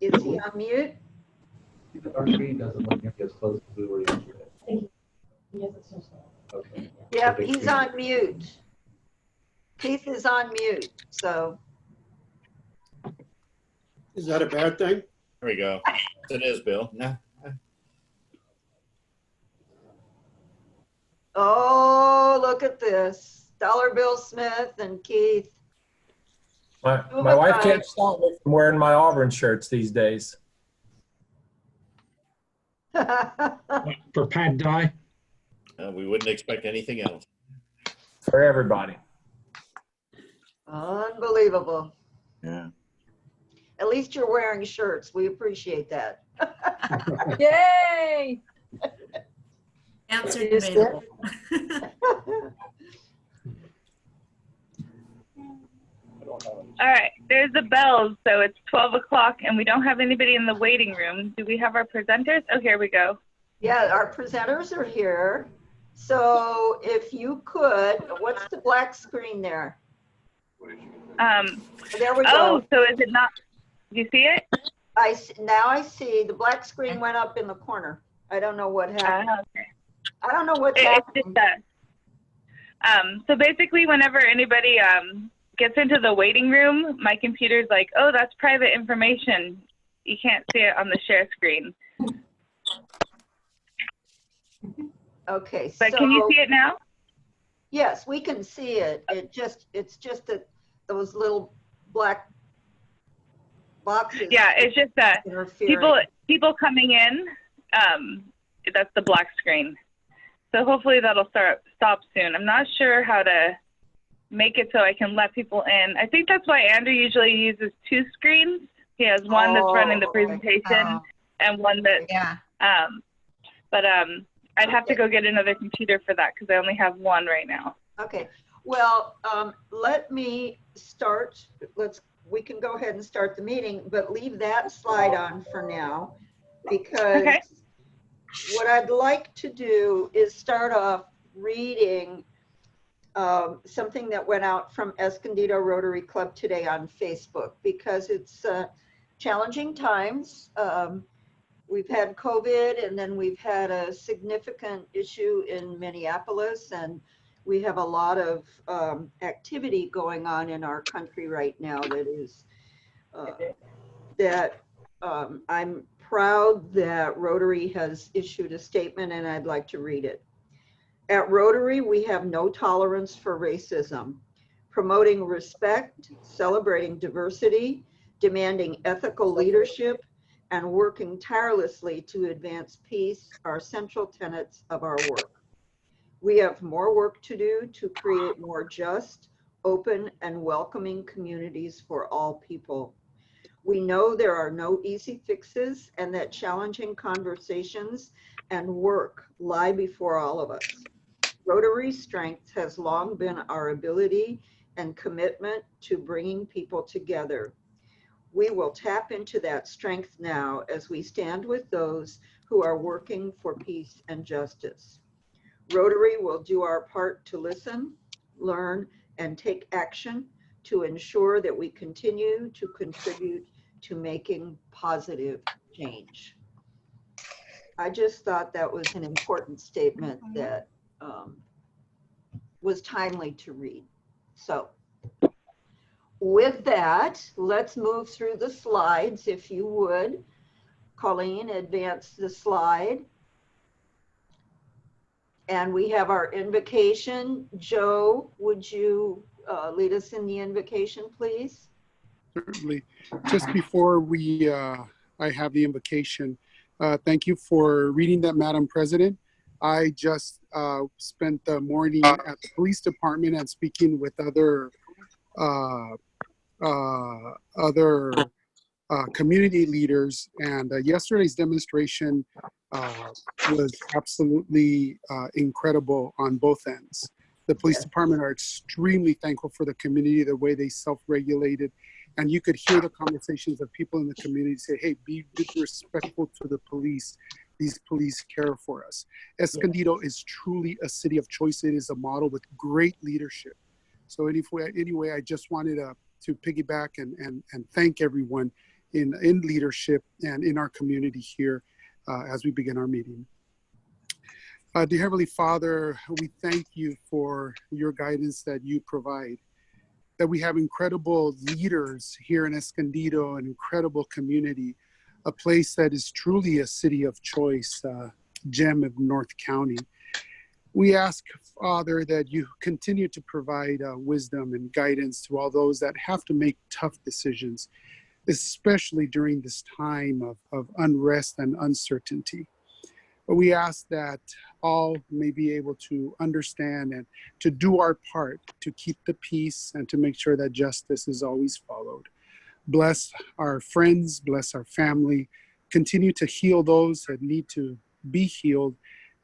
Is he on mute? Our screen doesn't look nearly as close as we were yesterday. Okay. Yep, he's on mute. Keith is on mute, so. Is that a bad thing? There we go. It is, Bill. No. Oh, look at this. Dollar Bill Smith and Keith. My wife can't stop me from wearing my Auburn shirts these days. For Pat Dye? We wouldn't expect anything else. For everybody. Unbelievable. Yeah. At least you're wearing shirts. We appreciate that. Yay! Answer Is debatable. All right, there's the bells, so it's 12 o'clock and we don't have anybody in the waiting room. Do we have our presenters? Oh, here we go. Yeah, our presenters are here. So if you could, what's the black screen there? There we go. Oh, so is it not, do you see it? Now I see the black screen went up in the corner. I don't know what happened. Okay. I don't know what's It's happening. just that. So basically whenever anybody gets into the waiting room, my computer's like, oh, that's private information. You can't see it on the share screen. Okay, But can you see it now? Yes, we can see it. It's just that those little black boxes. Yeah, it's just that people coming in, that's the black screen. So hopefully that'll stop soon. I'm not sure how to make it so I can let people in. I think that's why Andrew usually uses two screens. He has one that's running the presentation and one that, I'd have to go get another computer for that because I only have one right now. Okay, well, let me start. We can go ahead and start the meeting, but leave that slide on for now because what I'd like to do is start off reading something that went out from Escondido Rotary Club today on Facebook because it's challenging times. We've had COVID and then we've had a significant issue in Minneapolis, and we have a lot of activity going on in our country right now that is, I'm proud that Rotary has issued a statement and I'd like to read it. At Rotary, we have no tolerance for racism. Promoting respect, celebrating diversity, demanding ethical leadership, and working tirelessly to advance peace are central tenets of our work. We have more work to do to create more just, open, and welcoming communities for all people. We know there are no easy fixes and that challenging conversations and work lie before all of us. Rotary's strength has long been our ability and commitment to bringing people together. We will tap into that strength now as we stand with those who are working for peace and justice. Rotary will do our part to listen, learn, and take action to ensure that we continue to contribute to making positive change. I just thought that was an important statement that was timely to read. So with that, let's move through the slides, if you would. Colleen, advance the slide. And we have our invocation. Joe, would you lead us in the invocation, please? Certainly. Just before I have the invocation, thank you for reading that, Madam President. I just spent the morning at the police department and speaking with other community leaders, and yesterday's demonstration was absolutely incredible on both ends. The police department are extremely thankful for the community, the way they self-regulated, and you could hear the conversations of people in the community say, hey, be respectful to the police. These police care for us. Escondido is truly a city of choice. It is a model with great leadership. So anyway, I just wanted to piggyback and thank everyone in leadership and in our community here as we begin our meeting. Dear Heavenly Father, we thank you for your guidance that you provide, that we have incredible leaders here in Escondido, an incredible community, a place that is truly a city of choice, gem of North County. We ask, Father, that you continue to provide wisdom and guidance to all those that have to make tough decisions, especially during this time of unrest and uncertainty. But we ask that all may be able to understand and to do our part to keep the peace and to make sure that justice is always followed. Bless our friends, bless our family, continue to heal those that need to be healed,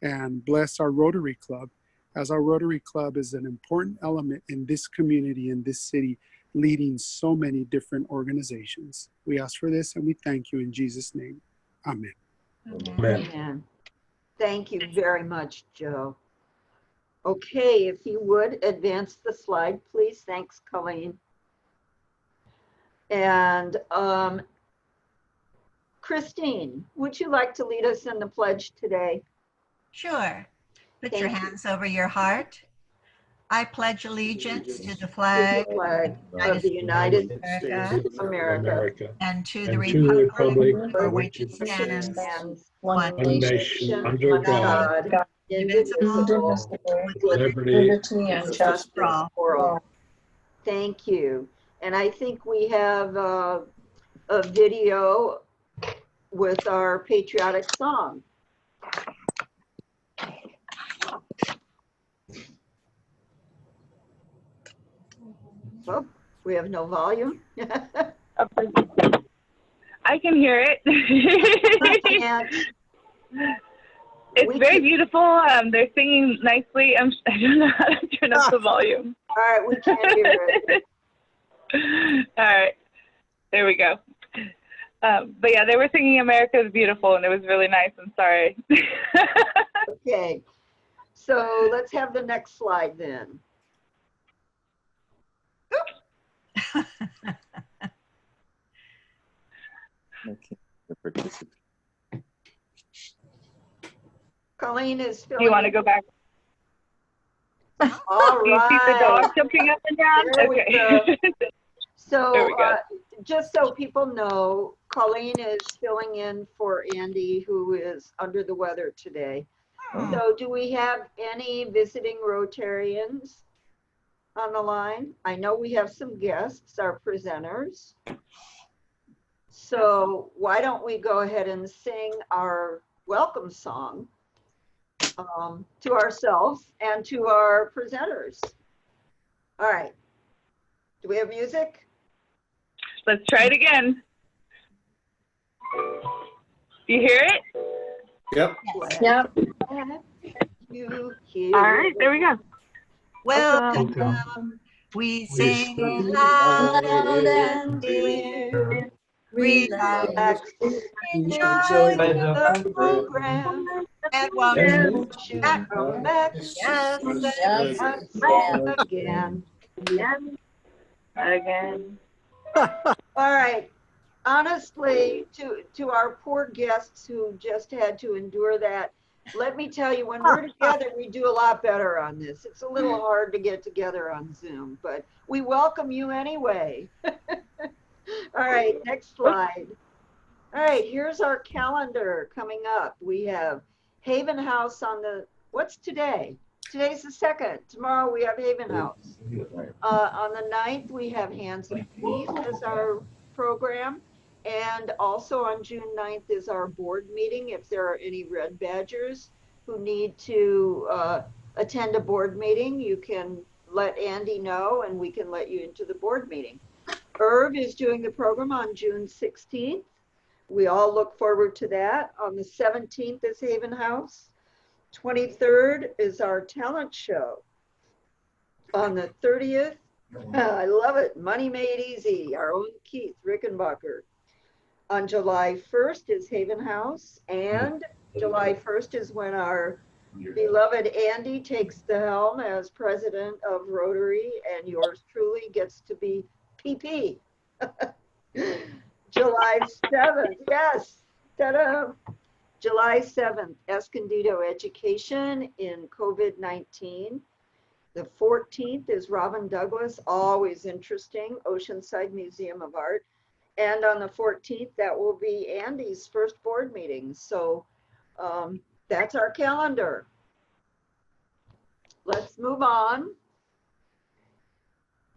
and bless our Rotary Club, as our Rotary Club is an important element in this community, in this city, leading so many different organizations. We ask for this and we thank you in Jesus' name. Amen. Amen. Amen. Thank you very much, Joe. Okay, if you would advance the slide, please. Thanks, Colleen. And Christine, would you like to lead us in the pledge today? Sure. Put Thank your you. hands over your heart. I pledge allegiance to the To flag the flag of the United States of America and to and the to the republic republic for for which which it it stands, and one one nation under God, indivisible, with liberty and justice for all. for all. Thank you. And I think we have a video with our patriotic song. Oh, we have no volume. I can hear it. And It's we very can- beautiful. They're singing nicely. I don't know how to turn up the volume. all right, we can't hear it. All right, there we go. But yeah, they were singing "America is Beautiful," and it was really nice. I'm sorry. Okay, so let's have the next slide then. Colleen is Do filling. you want to go back? All Do you see the right. dog jumping up and down? There we Okay. There So we go. just so people know, Colleen is filling in for Andy, who is under the weather today. So do we have any visiting Rotarians on the line? I know we have some guests, our presenters. So why don't we go ahead and sing our welcome song to ourselves and to our presenters. All right. Do we have music? Let's try it again. Do you hear it? Yep. Yep. You hear All right, there we go. Welcome. We sing loud and clear. Relax. Enjoy the program. And welcome to come back Yes, again. Again. All right. Honestly, to our poor guests who just had to endure that, let me tell you, when we're together, we do a lot better on this. It's a little hard to get together on Zoom, but we welcome you anyway. All right, next slide. All right, here's our calendar coming up. We have Haven House on the, what's today? Today's the 2nd. Tomorrow we have Haven House. On the 9th, we have Hands and Feet as our program. And also on June 9th is our board meeting. If there are any Red Badgers who need to attend a board meeting, you can let Andy know and we can let you into the board meeting. Irv is doing the program on June 16th. We all look forward to that. On the 17th is Haven House. 23rd is our talent show. On the 30th, I love it, Money Made Easy, our own Keith Rickenbacker. On July 1st is Haven House, and July 1st is when our beloved Andy takes the helm as president of Rotary, and yours truly gets to be PP. July July 7th, yes. Ta-da. July 7th, Escondido Education in COVID-19. The 14th is Robin Douglas, always interesting, Oceanside Museum of Art. And on the 14th, that will be Andy's first board meeting. So that's our calendar. Let's move on.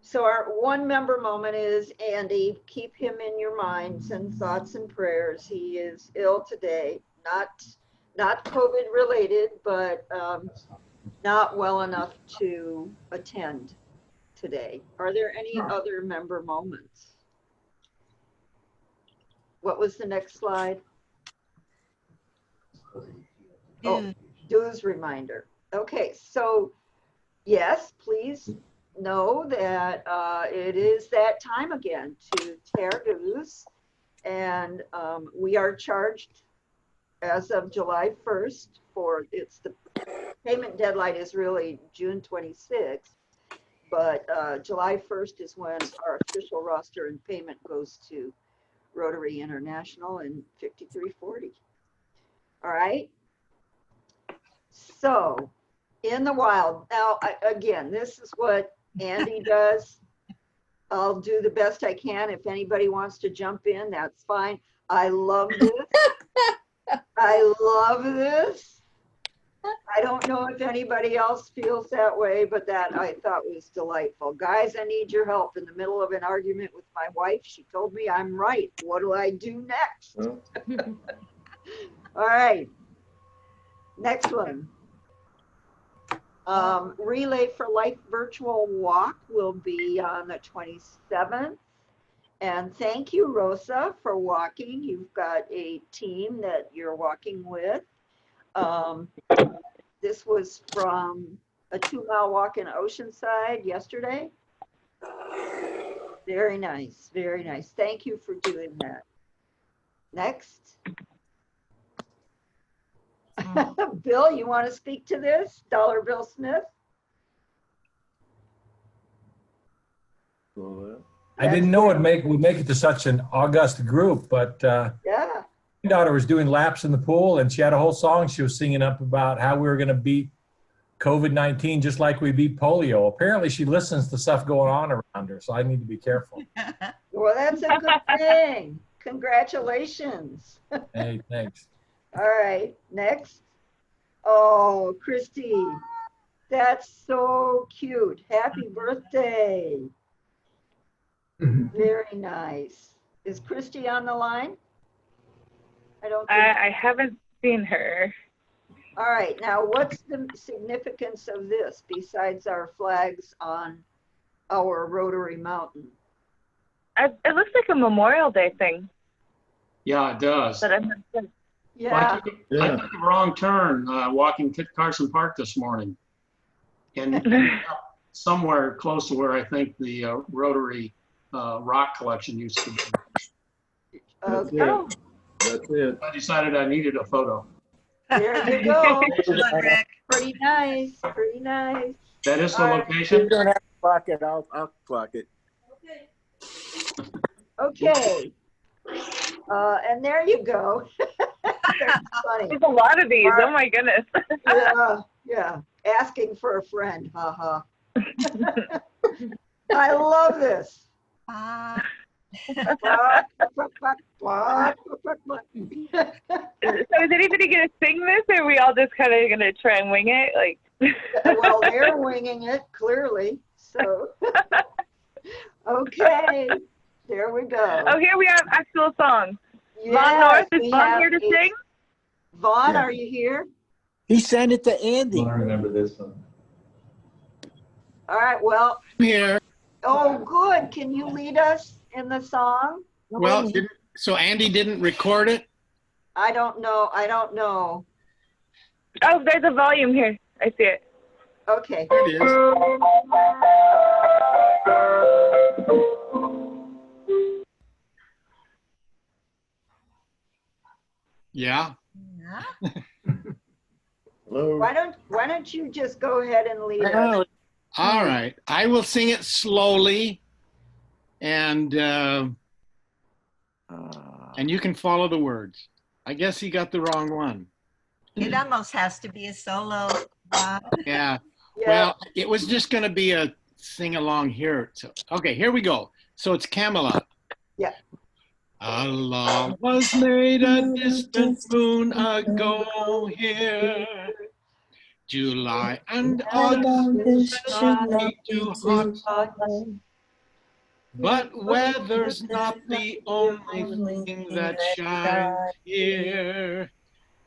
So our one member moment is Andy. Keep him in your minds and thoughts and prayers. He is ill today, not COVID related, but not well enough to attend today. Are there any other member moments? What was the next slide? Oh, dues reminder. Okay, so yes, please know that it is that time again to tear dues, and we are charged as of July 1st for the payment deadline is really June 26th, but July 1st is when our official roster and payment goes to Rotary International in 5340. All right. So in the wild, now again, this is what Andy does. I'll do the best I can. If anybody wants to jump in, that's fine. I love this. I love this. I don't know if anybody else feels that way, but that I thought was delightful. Guys, I need your help. In the middle of an argument with my wife, she told me I'm right. What do I do next? All right. Next one. Relay for Life virtual walk will be on the 27th. And thank you, Rosa, for walking. You've got a team that you're walking with. This was from a 2-mile walk in Oceanside yesterday. Very nice, very nice. Thank you for doing that. Next. Bill, you want to speak to this? Dollar Bill Smith? I didn't know we'd make it to such an august group, but yeah. my daughter was doing laps in the pool, and she had a whole song she was singing up about how we were going to beat COVID-19 just like we beat polio. Apparently, she listens to stuff going on around her, so I need to be careful. Well, that's a good thing. Congratulations. Hey, thanks. All right, next. Oh, Christy, that's so cute. Happy birthday. Very nice. Is Christy on the line? I don't think. I haven't seen her. All right, now what's the significance of this besides our flags on our Rotary Mountain? It looks like a Memorial Day thing. Yeah, it does. But I'm not sure. Yeah. I took a wrong turn walking Kit Carson Park this morning. And somewhere close to where I think the Rotary rock collection used to be. Oh, That's it. I decided I needed a photo. there you go. Excellent, Rick. Pretty nice, pretty nice. That is the All right. location? You don't have to clock it. I'll clock it. Okay. And there you go. That's funny. There's a lot of these. All right. Oh my goodness. Yeah. Asking for a friend. Haha. I love this. So is anybody going to sing this, or are we all just kind of going to try and wing it? Like. Well, they're winging it clearly. So, okay, there we go. Oh, here we have actual songs. Yes, Vaughn North, is we Vaughn have here to a- sing? Vaughn, Yeah. are you here? He sent it to Andy. I remember this one. All right. Well, I'm here. oh, good. Can you lead us in the song? Well, so Andy didn't record it? I don't know. I don't know. Oh, there's a volume here. I see it. Okay. There it is. Yeah. Hello. Why don't you just go ahead and lead us? Oh, All right. I will sing it slowly. And And you can follow the words. I guess he got the wrong one. It almost has to be a solo. Yeah. Yeah. Well, it was just going to be a sing along here. So, okay, here we go. So it's Camelot. Yeah. A law was made a distant moon ago here. July and August should not be too hot. But weather's not the only thing that shines here,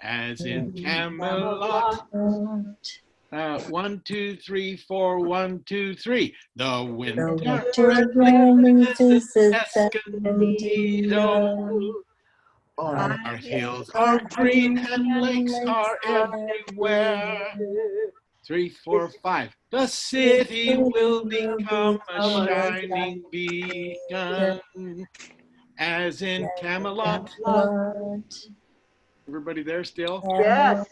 as in Camelot. 1, 2, 3, 4, 1, 2, 3. The winter is Escondido. Our hills are green and lakes are everywhere. 3, 4, 5. The city will become a shining beacon, as in Camelot. Everybody there still? Yes.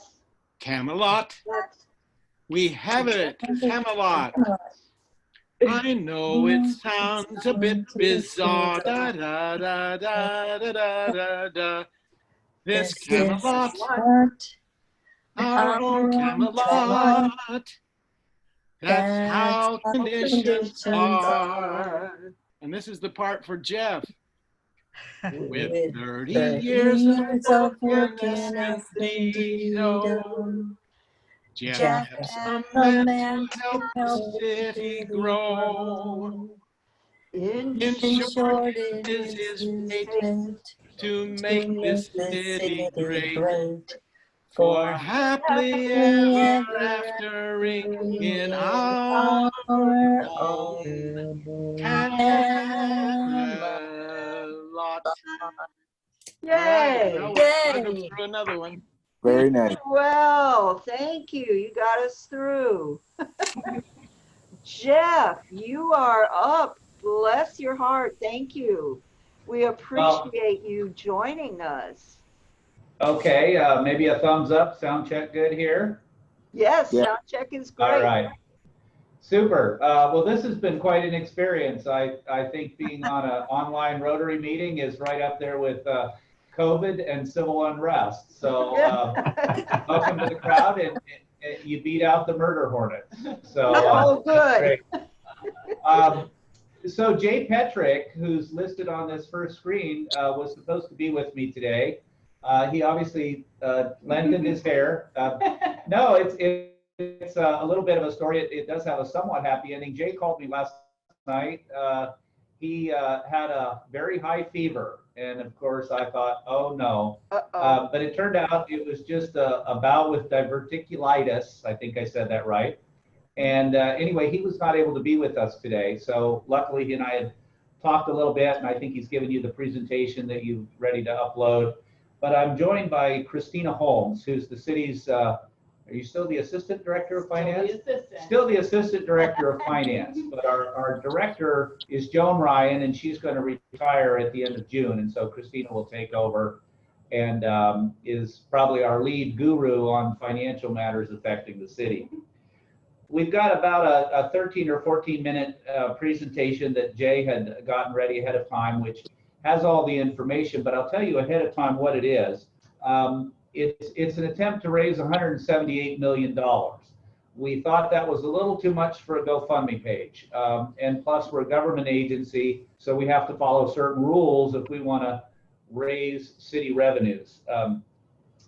Camelot. We have it, Camelot. I know it sounds a bit bizarre. Da, da, da, da, da, da, da, da. This Camelot, our own Camelot. That's how conditions are. And this is the part for Jeff. With 30 years of work in Escondido, Jeff's a man to help the city grow. In short, it is his fate to make this city great. For happily ever after in our own Camelot. Yay. Now we'll go through another one. Very nice. Well, thank you. You got us through. Jeff, you are up. Bless your heart. Thank you. We appreciate you joining us. Okay, maybe a thumbs up. Sound check good here? Yes, Yeah. sound check is great. All right. Super. Well, this has been quite an experience. I think being on an online Rotary meeting is right up there with COVID and civil unrest. So welcome to the crowd, and you beat out the murder hornets. So Oh, good. So Jay Petrek, who's listed on this first screen, was supposed to be with me today. He obviously lengthened his hair. No, it's a little bit of a story. It does have a somewhat happy ending. Jay called me last night. He had a very high fever. And of course, I thought, oh no. But it turned out it was just a bout with diverticulitis. I think I said that right. And anyway, he was not able to be with us today. So luckily, he and I had talked a little bit, and I think he's given you the presentation that you're ready to upload. But I'm joined by Christina Holmes, who's the city's, are you still the Assistant Director of Finance? Still the Assistant Director of Finance. But our director is Joan Ryan, and she's going to retire at the end of June. And so Christina will take over and is probably our lead guru on financial matters affecting the city. We've got about a 13 or 14 minute presentation that Jay had gotten ready ahead of time, which has all the information, but I'll tell you ahead of time what it is. It's an attempt to raise $178 million. We thought that was a little too much for a GoFundMe page. And plus we're a government agency, so we have to follow certain rules if we want to raise city revenues.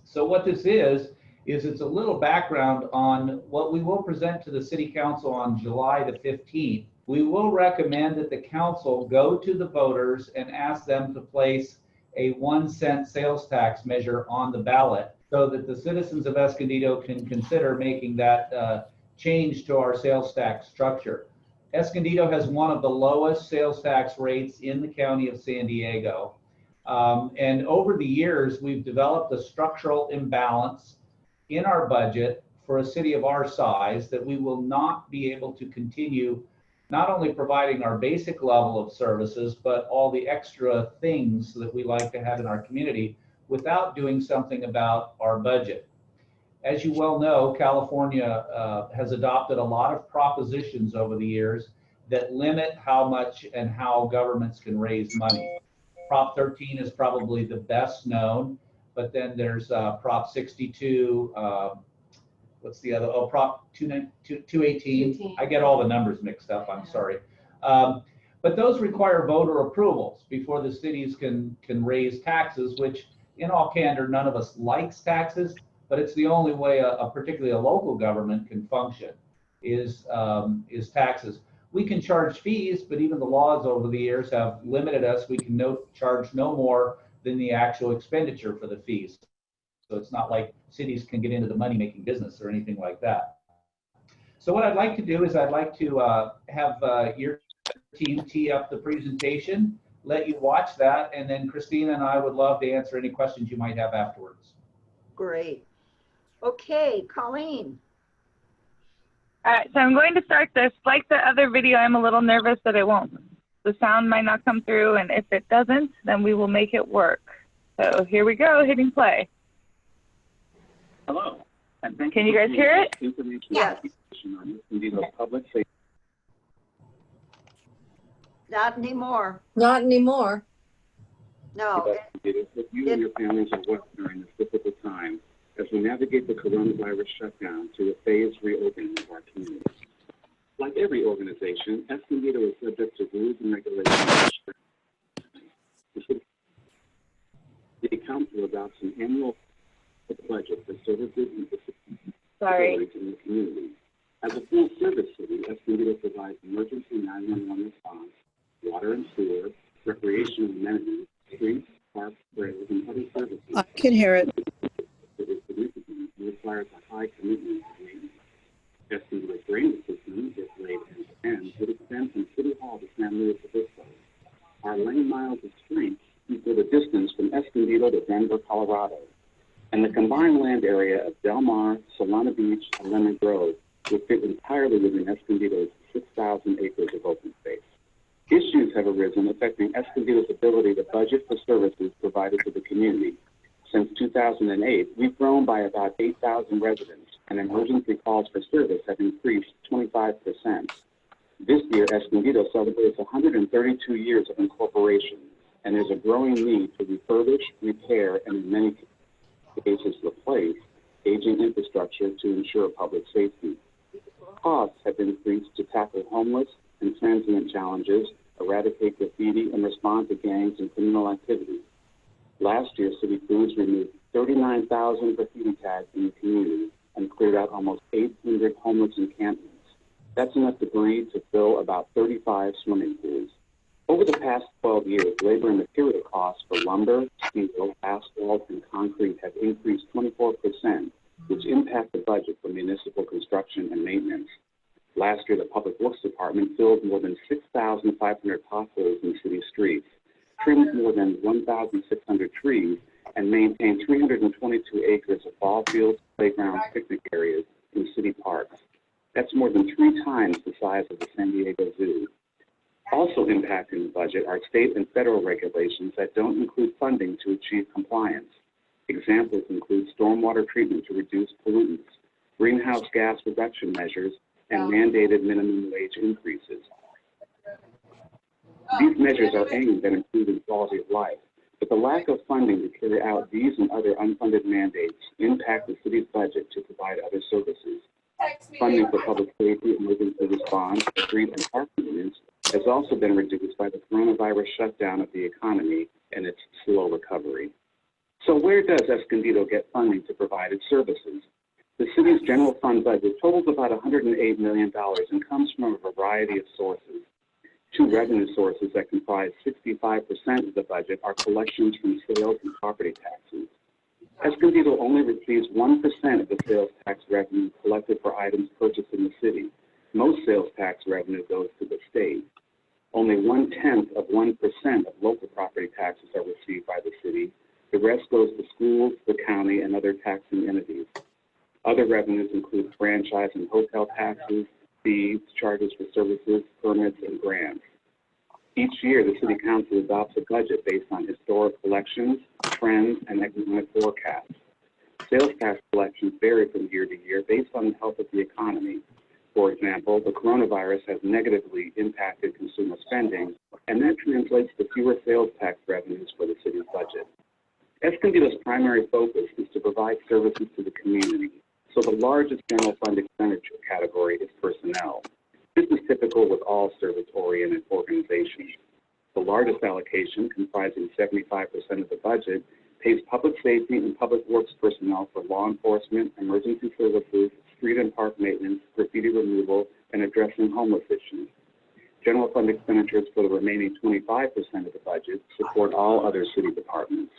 So what this is it's a little background on what we will present to the City Council on July the 15th. We will recommend that the council go to the voters and ask them to place a 1-cent sales tax measure on the ballot so that the citizens of Escondido can consider making that change to our sales tax structure. Escondido has one of the lowest sales tax rates in the county of San Diego. And over the years, we've developed a structural imbalance in our budget for a city of our size that we will not be able to continue not only providing our basic level of services, but all the extra things that we like to have in our community without doing something about our budget. As you well know, California has adopted a lot of propositions over the years that limit how much and how governments can raise money. Prop 13 is probably the best known, but then there's Prop 62. What's the other? Oh, Prop 218. I get all the numbers mixed up. I'm sorry. But those require voter approvals before the cities can raise taxes, which in all candor, none of us likes taxes, but it's the only way particularly a local government can function is taxes. We can charge fees, but even the laws over the years have limited us. We can charge no more than the actual expenditure for the fees. So it's not like cities can get into the money-making business or anything like that. So what I'd like to do is I'd like to have your team tee up the presentation, let you watch that, and then Christina and I would love to answer any questions you might have afterwards. Great. Okay, Colleen. All right, so I'm going to start this. Like the other video, I'm a little nervous that it won't. The sound might not come through, and if it doesn't, then we will make it work. So here we go, hitting play. Hello. Can you guys hear it? Yes. Not anymore. Not anymore. No. You and your families are well during this difficult time as we navigate the coronavirus shutdown to a phased reopening of our community. Like every organization, Escondido is subject to rules and regulations. The council adopts an annual budget for services and facilities in the community. As a full-service city, Escondido provides emergency 911 response, water and sewer, recreational amenities, streets, parks, trails, and other services. I can hear it. It requires a high commitment to maintenance. Escondido's drainage system, if laid end-to-end, would extend from City Hall to San Luis Obispo. Our lane miles of streets equal the distance from Escondido to Denver, Colorado. And the combined land area of Del Mar, Solana Beach, and Lemon Grove would fit entirely within Escondido's 6,000 acres of open space. Issues have arisen affecting Escondido's ability to budget for services provided to the community. Since 2008, we've grown by about 8,000 residents, and emergency calls for service have increased 25%. This year, Escondido celebrates 132 years of incorporation, and there's a growing need to refurbish, repair, and in many cases replace aging infrastructure to ensure public safety. Costs have increased to tackle homeless and transient challenges, eradicate graffiti, and respond to gangs and criminal activity. Last year, City Foods removed 39,000 graffiti tags in the community and cleared out almost 800 homeless encampments. That's enough debris to fill about 35 swimming pools. Over the past 12 years, labor and material costs for lumber, steel, asphalt, and concrete have increased 24%, which impact the budget for municipal construction and maintenance. Last year, the Public Works Department filled more than 6,500 potholes in city streets, trimmed more than 1,600 trees, and maintained 322 acres of ball fields, playgrounds, picnic areas in city parks. That's more than 3 times the size of the San Diego Zoo. Also impacting the budget are state and federal regulations that don't include funding to achieve compliance. Examples include stormwater treatment to reduce pollutants, greenhouse gas reduction measures, and mandated minimum wage increases. These measures are aimed at improving quality of life, but the lack of funding to carry out these and other unfunded mandates impact the city's budget to provide other services. Funding for public safety, emergency response, street and park maintenance has also been reduced by the coronavirus shutdown of the economy and its slow recovery. So where does Escondido get funding to provide its services? The city's general fund budget totals about $108 million and comes from a variety of sources. 2 revenue sources that comprise 65% of the budget are collections from sales and property taxes. Escondido only receives 1% of the sales tax revenue collected for items purchased in the city. Most sales tax revenue goes to the state. Only 1/10 of 1% of local property taxes are received by the city. The rest goes to schools, the county, and other taxing entities. Other revenues include franchise and hotel taxes, fees, charges for services, permits, and grants. Each year, the City Council adopts a budget based on historic collections, trends, and economic forecasts. Sales tax collections vary from year to year based on the health of the economy. For example, the coronavirus has negatively impacted consumer spending, and that translates to fewer sales tax revenues for the city's budget. Escondido's primary focus is to provide services to the community, so the largest general fund expenditure category is personnel. This is typical with all service-oriented organizations. The largest allocation, comprising 75% of the budget, pays public safety and public works personnel for law enforcement, emergency services, street and park maintenance, graffiti removal, and addressing homeless issues. General fund expenditures for the remaining 25% of the budget support all other city departments.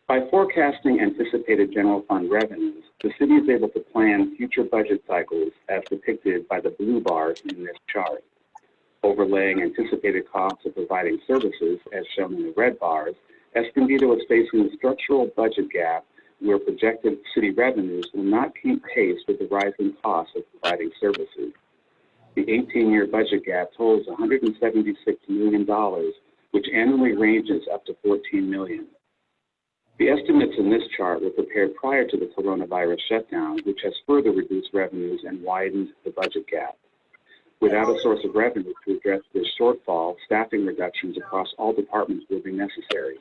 By forecasting anticipated general fund revenues, the city is able to plan future budget cycles as depicted by the blue bars in this chart. Overlaying anticipated costs of providing services, as shown in the red bars, Escondido is facing a structural budget gap where projected city revenues will not keep pace with the rising costs of providing services. The 18-year budget gap totals $176 million, which annually ranges up to $14 million. The estimates in this chart were prepared prior to the coronavirus shutdown, which has further reduced revenues and widened the budget gap. Without a source of revenue to address this shortfall, staffing reductions across all departments will be necessary.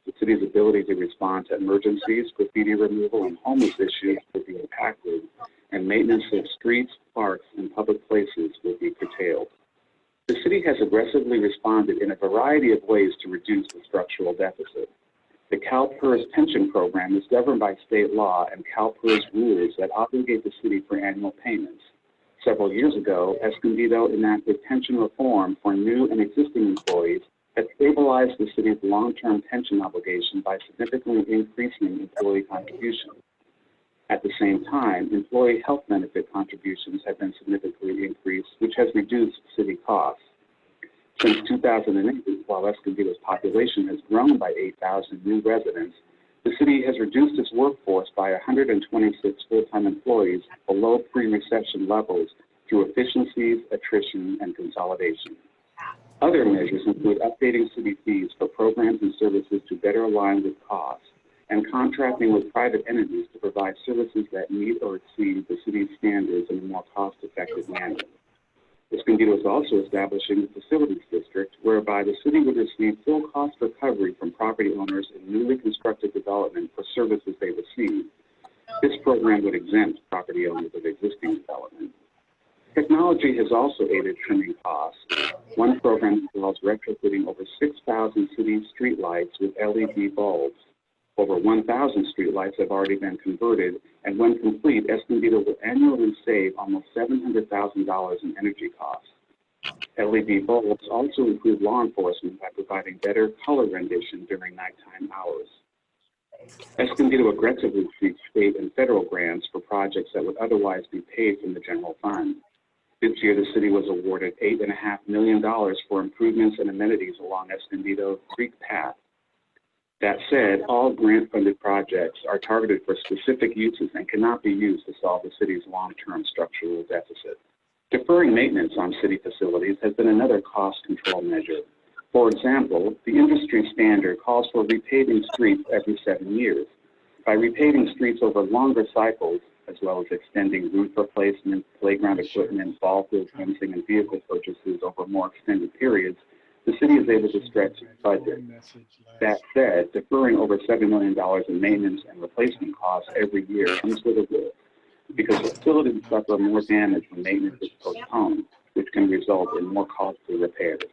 The city's ability to respond to emergencies, graffiti removal, and homeless issues will be impacted, and maintenance of streets, parks, and public places will be curtailed. The city has aggressively responded in a variety of ways to reduce the structural deficit. The CalPERS pension program is governed by state law and CalPERS rules that obligate the city for annual payments. Several years ago, Escondido enacted pension reform for new and existing employees that stabilized the city's long-term pension obligation by significantly increasing employee contributions. At the same time, employee health benefit contributions have been significantly increased, which has reduced city costs. Since 2008, while Escondido's population has grown by 8,000 new residents, the city has reduced its workforce by 126 full-time employees below pre-recession levels through efficiencies, attrition, and consolidation. Other measures include updating city fees for programs and services to better align with costs, and contracting with private entities to provide services that meet or exceed the city's standards in a more cost-effective manner. Escondido is also establishing the Facilities District, whereby the city would receive full cost recovery from property owners in newly constructed development for services they receive. This program would exempt property owners of existing development. Technology has also aided trimming costs. One program involves retrofitting over 6,000 city streetlights with LED bulbs. Over 1,000 streetlights have already been converted, and when complete, Escondido will annually save almost $700,000 in energy costs. LED bulbs also improve law enforcement by providing better color rendition during nighttime hours. Escondido aggressively seeks state and federal grants for projects that would otherwise be paid from the general fund. This year, the city was awarded $8.5 million for improvements and amenities along Escondido Creek Path. That said, all grant-funded projects are targeted for specific uses and cannot be used to solve the city's long-term structural deficit. Deferring maintenance on city facilities has been another cost control measure. For example, the industry standard calls for repaving streets every 7 years. By repaving streets over longer cycles, as well as extending roof replacement, playground equipment, ball field fencing, and vehicle purchases over more extended periods, the city is able to stretch its budget. That said, deferring over $7 million in maintenance and replacement costs every year comes with a risk, because facilities suffer more damage when maintenance is postponed, which can result in more costly repairs.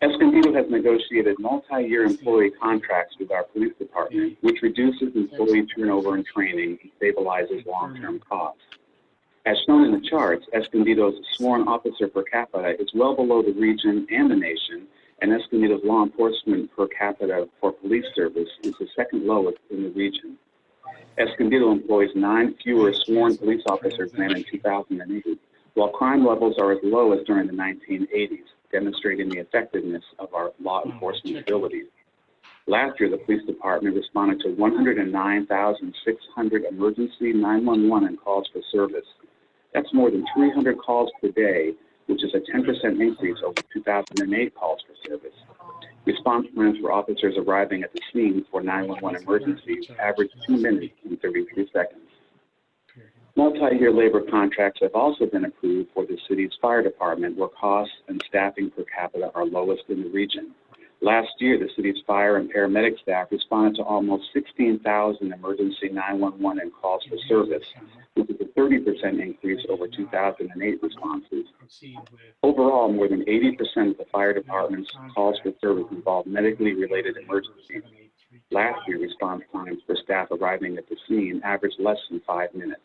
Escondido has negotiated multi-year employee contracts with our police department, which reduces employee turnover and training and stabilizes long-term costs. As shown in the charts, Escondido's sworn officer per capita is well below the region and the nation, and Escondido's law enforcement per capita for police service is the second lowest in the region. Escondido employs 9 fewer sworn police officers than in 2008, while crime levels are as low as during the 1980s, demonstrating the effectiveness of our law enforcement abilities. Last year, the police department responded to 109,600 emergency 911 calls for service. That's more than 300 calls per day, which is a 10% increase over 2008 calls for service. Response times for officers arriving at the scene for 911 emergencies averaged 2 minutes and 33 seconds. Multi-year labor contracts have also been approved for the city's fire department, where costs and staffing per capita are lowest in the region. Last year, the city's fire and paramedic staff responded to almost 16,000 emergency 911 and calls for service, which is a 30% increase over 2008 responses. Overall, more than 80% of the fire department's calls for service involved medically related emergencies. Last year, response times for staff arriving at the scene averaged less than 5 minutes.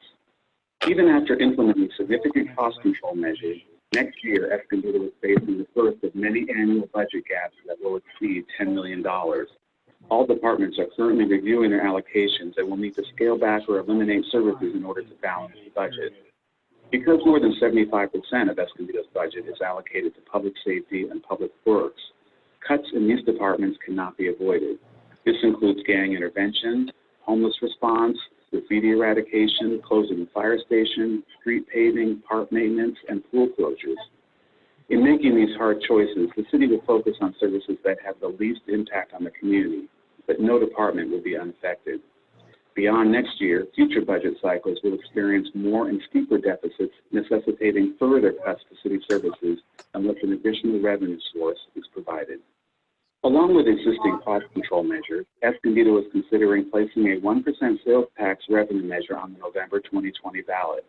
Even after implementing significant cost control measures, next year, Escondido is facing the first of many annual budget gaps that will exceed $10 million. All departments are currently reviewing their allocations and will need to scale back or eliminate services in order to balance the budget. Because more than 75% of Escondido's budget is allocated to public safety and public works, cuts in these departments cannot be avoided. This includes gang intervention, homeless response, graffiti eradication, closing the fire station, street paving, park maintenance, and pool closures. In making these hard choices, the city will focus on services that have the least impact on the community, but no department will be unaffected. Beyond next year, future budget cycles will experience more and steeper deficits, necessitating further cuts to city services unless an additional revenue source is provided. Along with existing cost control measures, Escondido is considering placing a 1% sales tax revenue measure on the November 2020 ballot.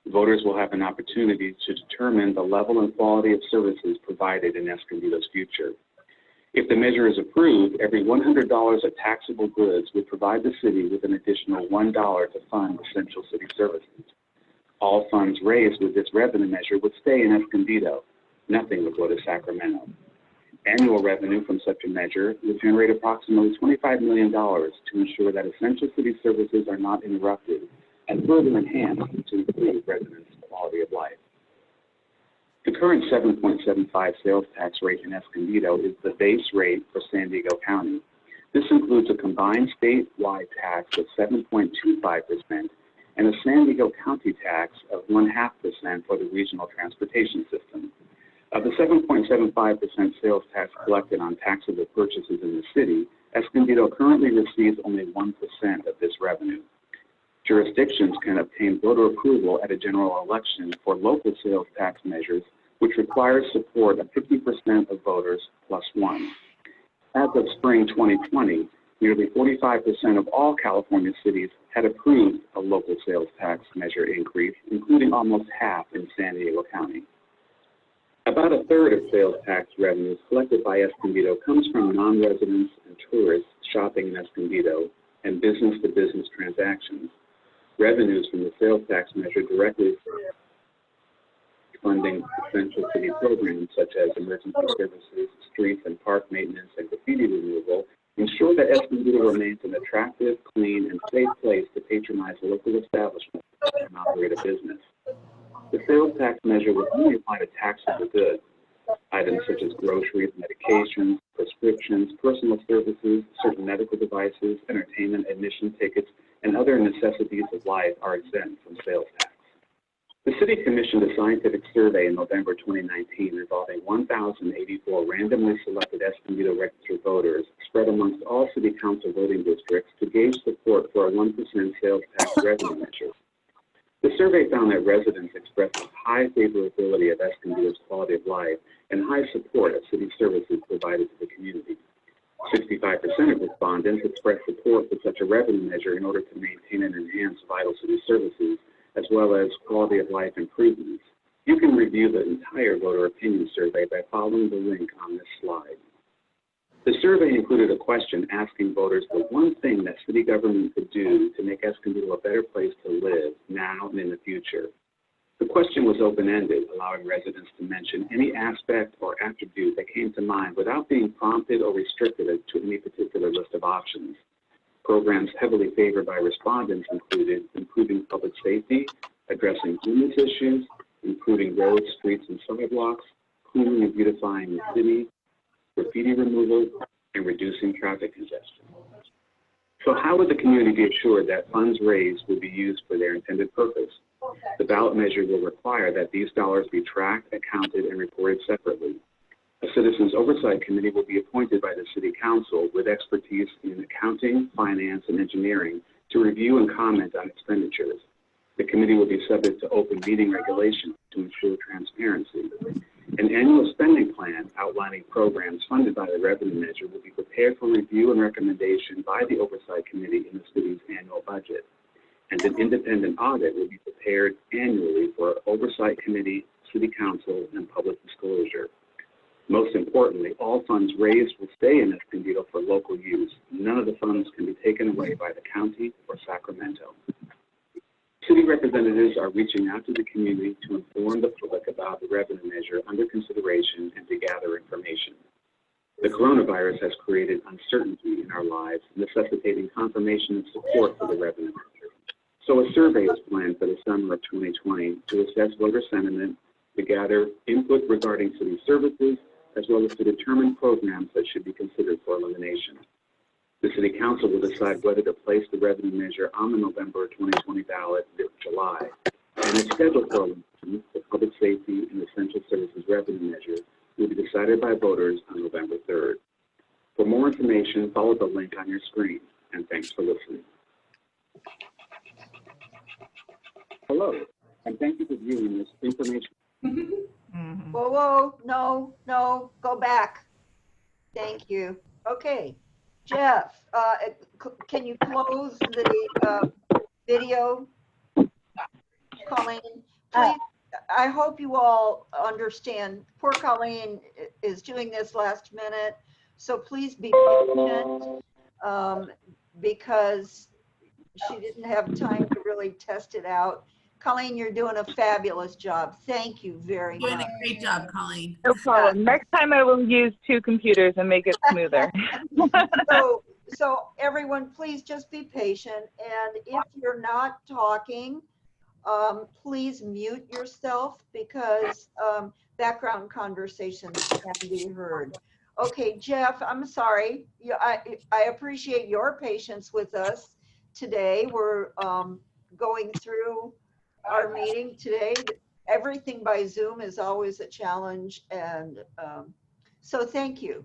Voters will have an opportunity to determine the level and quality of services provided in Escondido's future. If the measure is approved, every $100 of taxable goods would provide the city with an additional $1 to fund essential city services. All funds raised with this revenue measure would stay in Escondido. Nothing would go to Sacramento. Annual revenue from such a measure would generate approximately $25 million to ensure that essential city services are not interrupted and further enhanced to improve residents' quality of life. The current 7.75 sales tax rate in Escondido is the base rate for San Diego County. This includes a combined statewide tax of 7.25% and a San Diego County tax of 0.5% for the regional transportation system. Of the 7.75% sales tax collected on taxable purchases in the city, Escondido currently receives only 1% of this revenue. Jurisdictions can obtain voter approval at a general election for local sales tax measures, which requires support of 50% of voters plus one. As of spring 2020, nearly 45% of all California cities had approved a local sales tax measure increase, including almost half in San Diego County. About a third of sales tax revenues collected by Escondido comes from non-residents and tourists shopping in Escondido and business-to-business transactions. Revenues from the sales tax measure directly funding essential city programs such as emergency services, streets and park maintenance, and graffiti removal ensure that Escondido remains an attractive, clean, and safe place to patronize local establishments and operate a business. The sales tax measure will only apply to taxable goods. Items such as groceries, medications, prescriptions, personal services, certain medical devices, entertainment, admission tickets, and other necessities of life are exempt from sales tax. The city commissioned a scientific survey in November 2019 involving 1,084 randomly selected Escondido registered voters spread amongst all city council voting districts to gauge support for a 1% sales tax revenue measure. The survey found that residents expressed high favorability of Escondido's quality of life and high support of city services provided to the community. 65% of respondents expressed support for such a revenue measure in order to maintain and enhance vital city services, as well as quality of life improvements. You can review the entire voter opinion survey by following the link on this slide. The survey included a question asking voters the one thing that city government could do to make Escondido a better place to live now and in the future. The question was open-ended, allowing residents to mention any aspect or attribute that came to mind without being prompted or restricted to any particular list of options. Programs heavily favored by respondents included improving public safety, addressing homeless issues, improving roads, streets, and sidewalks, cleaning and beautifying the city, graffiti removal, and reducing traffic congestion. So how would the community be assured that funds raised would be used for their intended purpose? The ballot measure will require that these dollars be tracked, accounted, and reported separately. A Citizens Oversight Committee will be appointed by the City Council with expertise in accounting, finance, and engineering to review and comment on expenditures. The committee will be subject to open meeting regulations to ensure transparency. An annual spending plan outlining programs funded by the revenue measure will be prepared for review and recommendation by the Oversight Committee in the city's annual budget. And an independent audit will be prepared annually for Oversight Committee, City Council, and public disclosure. Most importantly, all funds raised will stay in Escondido for local use. None of the funds can be taken away by the county or Sacramento. City representatives are reaching out to the community to inform the public about the revenue measure under consideration and to gather information. The coronavirus has created uncertainty in our lives, necessitating confirmation of support for the revenue measure. So a survey is planned for the summer of 2020 to assess voter sentiment, to gather input regarding city services, as well as to determine programs that should be considered for elimination. The City Council will decide whether to place the revenue measure on the November 2020 ballot this July, and the schedule for election, the public safety and essential services revenue measure will be decided by voters on November 3rd. For more information, follow the link on your screen, and thanks for listening. Hello, and thank you for viewing this information. Whoa, whoa, no, go back. Thank you. Okay, Jeff, can you close the video? Colleen, please, I hope you all understand, poor Colleen is doing this last minute, so please be patient because she didn't have time to really test it out. Colleen, you're doing a fabulous job. Thank you very much. Doing a great job, Colleen. No problem. Next time I will use 2 computers and make it smoother. So everyone, please just be patient. And if you're not talking, please mute yourself because background conversations can be heard. Okay, Jeff, I'm sorry. I appreciate your patience with us today. We're going through our meeting today. Everything by Zoom is always a challenge, and so thank you.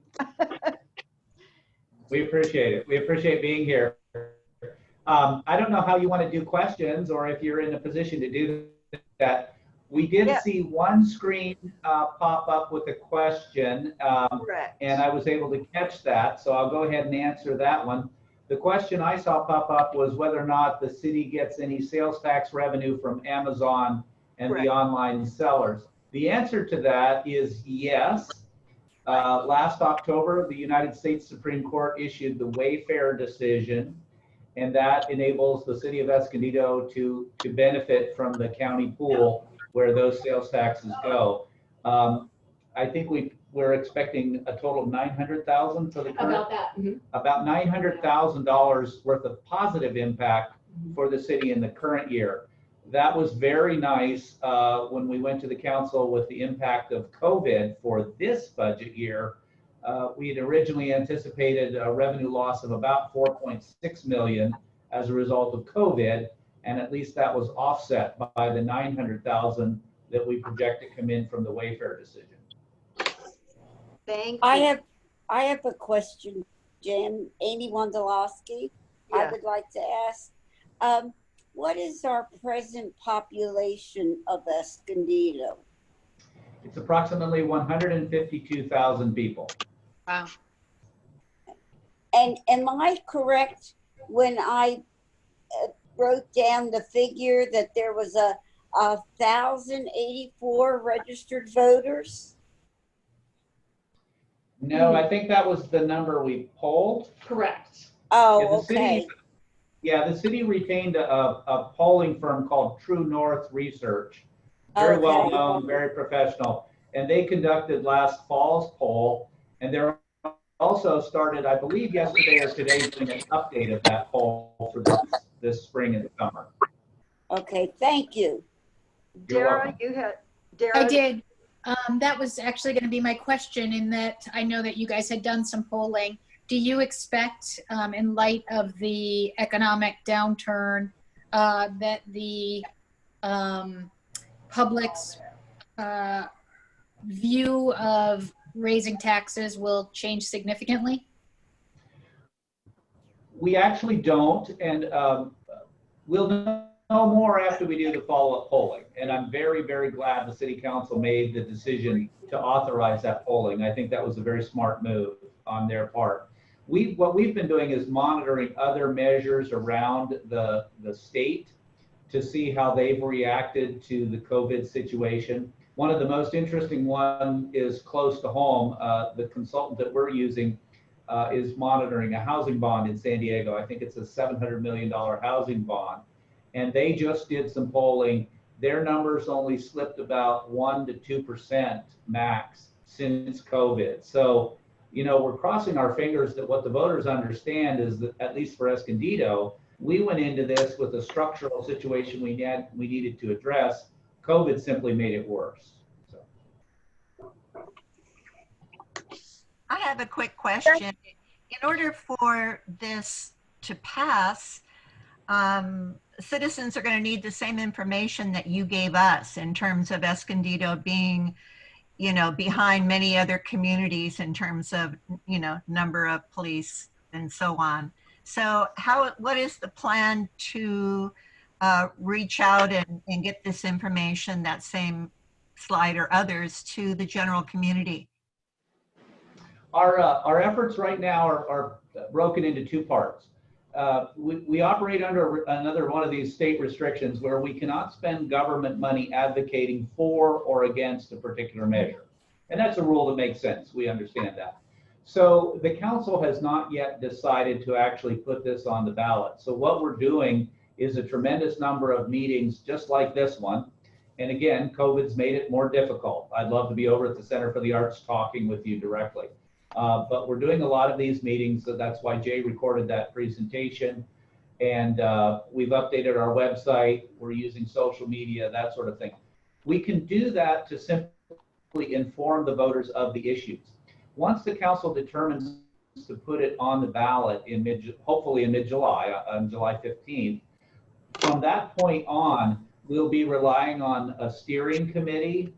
We appreciate it. We appreciate being here. I don't know how you want to do questions or if you're in a position to do that. We did see one screen pop up with a question, and I was able to catch that, so I'll go ahead and answer that one. The question I saw pop up was whether or not the city gets any sales tax revenue from Amazon and the online sellers. The answer to that is yes. Last October, the United States Supreme Court issued the Wayfair decision, and that enables the City of Escondido to benefit from the county pool where those sales taxes go. I think we're expecting a total of $900,000 for the current. About that. About $900,000 worth of positive impact for the city in the current year. That was very nice when we went to the council with the impact of COVID for this budget year. We had originally anticipated a revenue loss of about $4.6 million as a result of COVID, and at least that was offset by the $900,000 that we project to come in from the Wayfair decision. Thank you. I have a question, Jim. Amy Wondolowski. I would like to ask, what is our present population of Escondido? It's approximately 152,000 people. Wow. And am I correct when I wrote down the figure that there was 1,084 registered voters? No, I think that was the number we polled. Correct. Oh, okay. The city retained a polling firm called True North Research. Very well known, very professional. And they conducted last fall's poll. And they're also started, I believe yesterday or today, doing an update of that poll for this spring and summer. Okay, thank you. Dara, you had, Dara? I did. That was actually going to be my question, in that I know that you guys had done some polling. Do you expect, in light of the economic downturn, that the public's view of raising taxes will change significantly? We actually don't, and we'll more after we do the follow-up polling. And I'm very, very glad the city council made the decision to authorize that polling. I think that was a very smart move on their part. What we've been doing is monitoring other measures around the state to see how they've reacted to the COVID situation. One of the most interesting one is close to home. The consultant that we're using is monitoring a housing bond in San Diego. I think it's a $700 million housing bond. And they just did some polling. Their numbers only slipped about 1 to 2% max since COVID. So, you know, we're crossing our fingers that what the voters understand is that, at least for Escondido, we went into this with a structural situation we needed to address. COVID simply made it worse. So. I have a quick question. In order for this to pass, citizens are going to need the same information that you gave us in terms of Escondido being, you know, behind many other communities in terms of, you know, number of police and so on. So what is the plan to reach out and get this information, that same slide or others, to the general community? Our efforts right now are broken into two parts. We operate under another one of these state restrictions where we cannot spend government money advocating for or against a particular measure. And that's a rule that makes sense. We understand that. So the council has not yet decided to actually put this on the ballot. So what we're doing is a tremendous number of meetings just like this one. And again, COVID's made it more difficult. I'd love to be over at the Center for the Arts talking with you directly. But we're doing a lot of these meetings, so that's why Jay recorded that presentation. And we've updated our website. We're using social media, that sort of thing. We can do that to simply inform the voters of the issues. Once the council determines to put it on the ballot hopefully in mid-July, on July 15th, from that point on, we'll be relying on a steering committee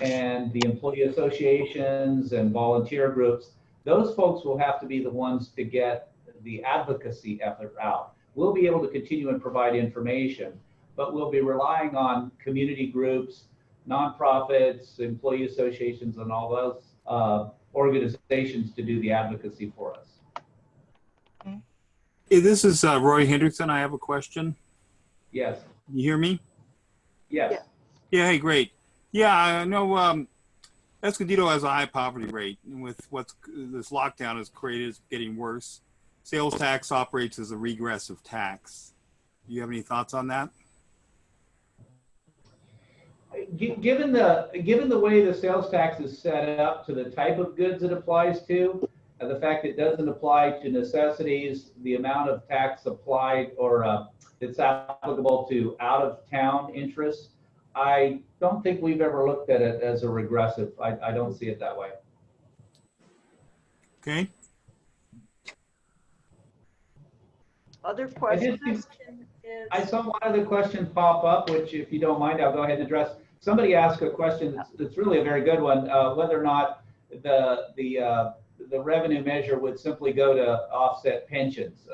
and the employee associations and volunteer groups. Those folks will have to be the ones to get the advocacy effort out. We'll be able to continue and provide information, but we'll be relying on community groups, nonprofits, employee associations, and all those organizations to do the advocacy for us. Hey, this is Roy Hendrickson. I have a question. Yes. You hear me? Yes. Yeah, hey, great. Yeah, I know Escondido has a high poverty rate, and with what this lockdown has created, it's getting worse. Sales tax operates as a regressive tax. Do you have any thoughts on that? Given the way the sales tax is set up to the type of goods it applies to, the fact it doesn't apply to necessities, the amount of tax applied or it's applicable to out-of-town interests, I don't think we've ever looked at it as a regressive. I don't see it that way. Okay. Other questions? I saw one other question pop up, which if you don't mind, I'll go ahead and address. Somebody asked a question that's really a very good one, whether or not the revenue measure would simply go to offset pensions.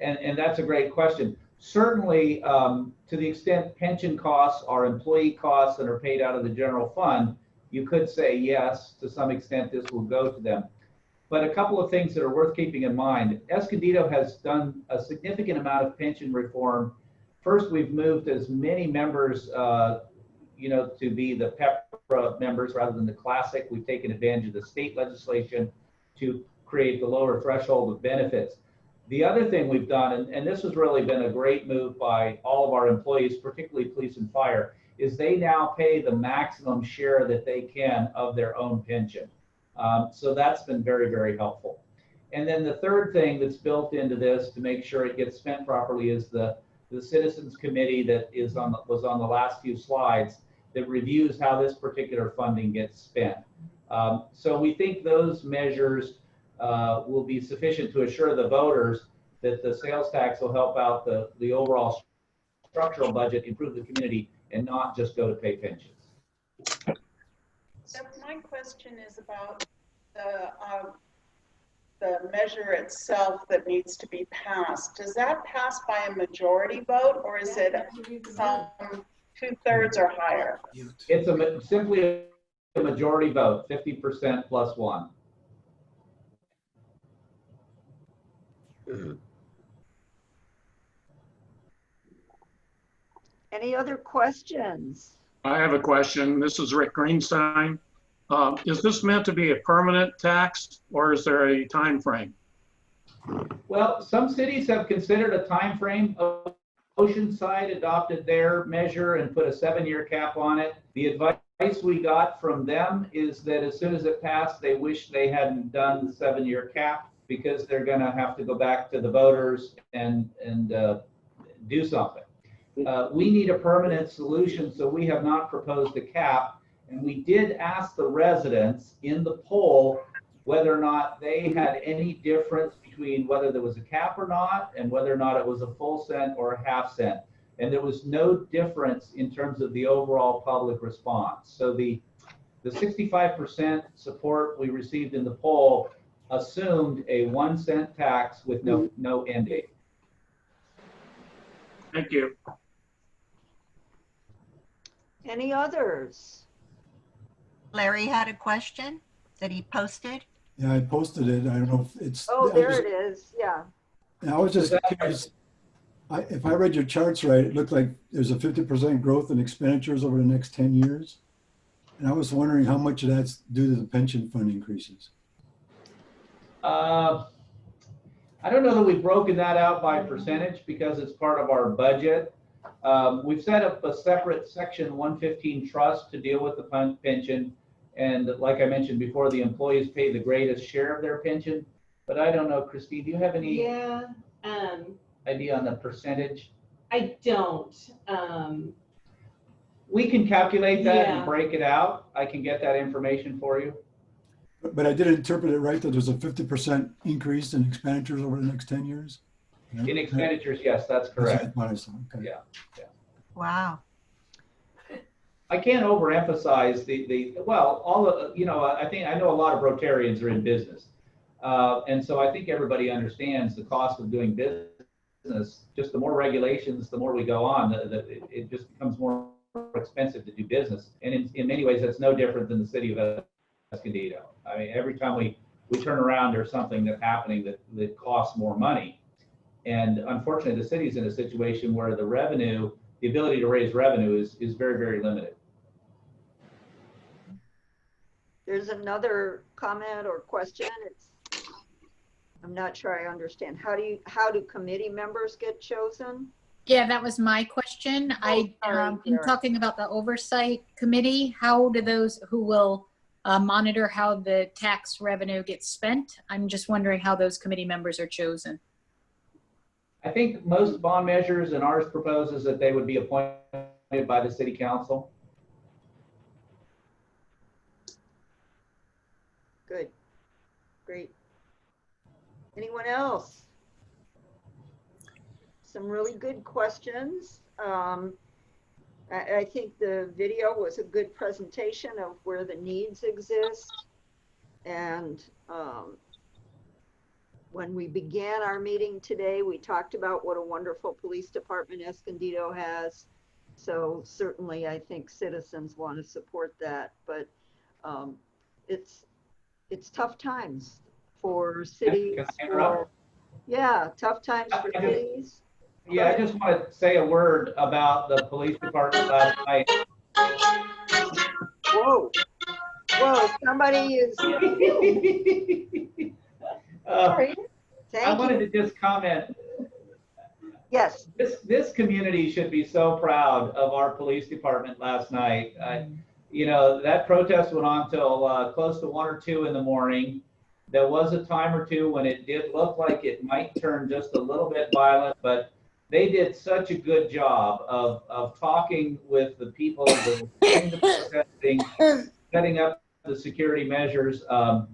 And that's a great question. Certainly, to the extent pension costs are employee costs and are paid out of the general fund, you could say yes, to some extent this will go to them. But a couple of things that are worth keeping in mind. Escondido has done a significant amount of pension reform. First, we've moved as many members, to be the PEPRA members rather than the classic. We've taken advantage of the state legislation to create the lower threshold of benefits. The other thing we've done, and this has really been a great move by all of our employees, particularly police and fire, is they now pay the maximum share that they can of their own pension. So that's been very, very helpful. And then the third thing that's built into this to make sure it gets spent properly is the Citizens Committee that was on the last few slides that reviews how this particular funding gets spent. So we think those measures will be sufficient to assure the voters that the sales tax will help out the overall structural budget, improve the community, and not just go to pay pensions. So my question is about the the measure itself that needs to be passed, does that pass by a majority vote, or is it some 2/3 or higher? It's simply a majority vote, 50% plus one. Any other questions? I have a question. This is Rick Greenstein. Is this meant to be a permanent tax, or is there a time frame? Well, some cities have considered a time frame. Oceanside adopted their measure and put a 7-year cap on it. The advice we got from them is that as soon as it passed, they wish they hadn't done the 7-year cap, because they're going to have to go back to the voters and do something. We need a permanent solution, so we have not proposed a cap. And we did ask the residents in the poll whether or not they had any difference between whether there was a cap or not, and whether or not it was a full cent or a half cent. And there was no difference in terms of the overall public response. So the 65% support we received in the poll assumed a 1 cent tax with no end date. Thank you. Any others? Larry had a question that he posted. Yeah, I posted it. I don't know if it's. Oh, there it is. Yeah. I was just curious. If I read your charts right, it looked like there's a 50% growth in expenditures over the next 10 years. And I was wondering how much of that's due to the pension fund increases. I don't know that we've broken that out by percentage because it's part of our budget. We've set up a separate section 115 trust to deal with the pension. And like I mentioned before, the employees pay the greatest share of their pension. But I don't know, Christine, do you have any idea on the percentage? I don't. We can calculate that and break it out. I can get that information for you. But I did interpret it right that there's a 50% increase in expenditures over the next 10 years? Yeah. In expenditures, yes, that's correct. Okay. Yeah. Wow. I can't overemphasize I know a lot of Rotarians are in business. And so I think everybody understands the cost of doing business. Just the more regulations, the more we go on, it just becomes more expensive to do business. And in many ways, that's no different than the city of Escondido. I mean, every time we turn around, there's something that's happening that costs more money. And unfortunately, the city's in a situation where the ability to raise revenue is very, very limited. There's another comment or question. I'm not sure I understand. How do committee members get chosen? Yeah, that was my question. In talking about the oversight committee, how do those who will monitor how the tax revenue gets spent? I'm just wondering how those committee members are chosen. I think most bond measures, and ours proposes that they would be appointed by the city council. Good. Great. Anyone else? Some really good questions. I think the video was a good presentation of where the needs exist. And when we began our meeting today, we talked about what a wonderful police department Escondido has. So certainly I think citizens want to support that, but it's tough times for cities. Tough times for cities. Yeah, I just want to say a word about the police department last night. Whoa, somebody is. Sorry. I wanted to just comment. Yes. This community should be so proud of our police department last night. That protest went on till close to 1 or 2 in the morning. There was a time or two when it did look like it might turn just a little bit violent, but they did such a good job of talking with the people that were doing the protesting, setting up the security measures. I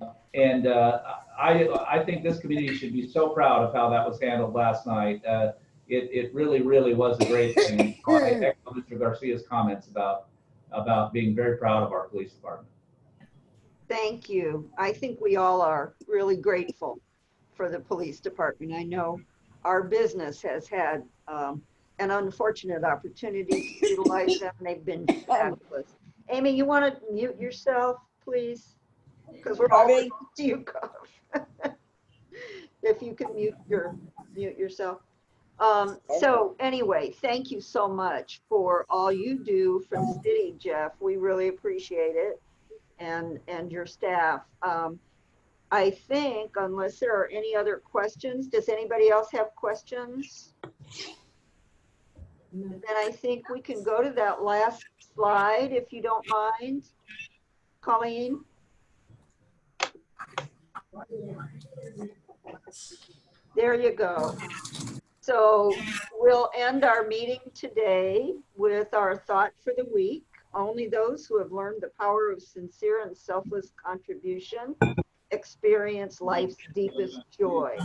think this community should be so proud of how that was handled last night. It really, really was a great thing. I echo Mr. Garcia's comments about being very proud of our police department. Thank you. I think we all are really grateful. for the police department. I know our business has had an unfortunate opportunity to utilize them. They've been fabulous. Amy, you want to mute yourself, please? Because we're all listening to you cough. If you can mute yourself. So anyway, thank you so much for all you do for the city, Jeff. We really appreciate it, and your staff. I think, unless there are any other questions, does anybody else have questions? Then I think we can go to that last slide, if you don't mind, Colleen. There you go. So we'll end our meeting today with our thought for the week. Only those who have learned the power of sincere and selfless contribution experience life's deepest joy,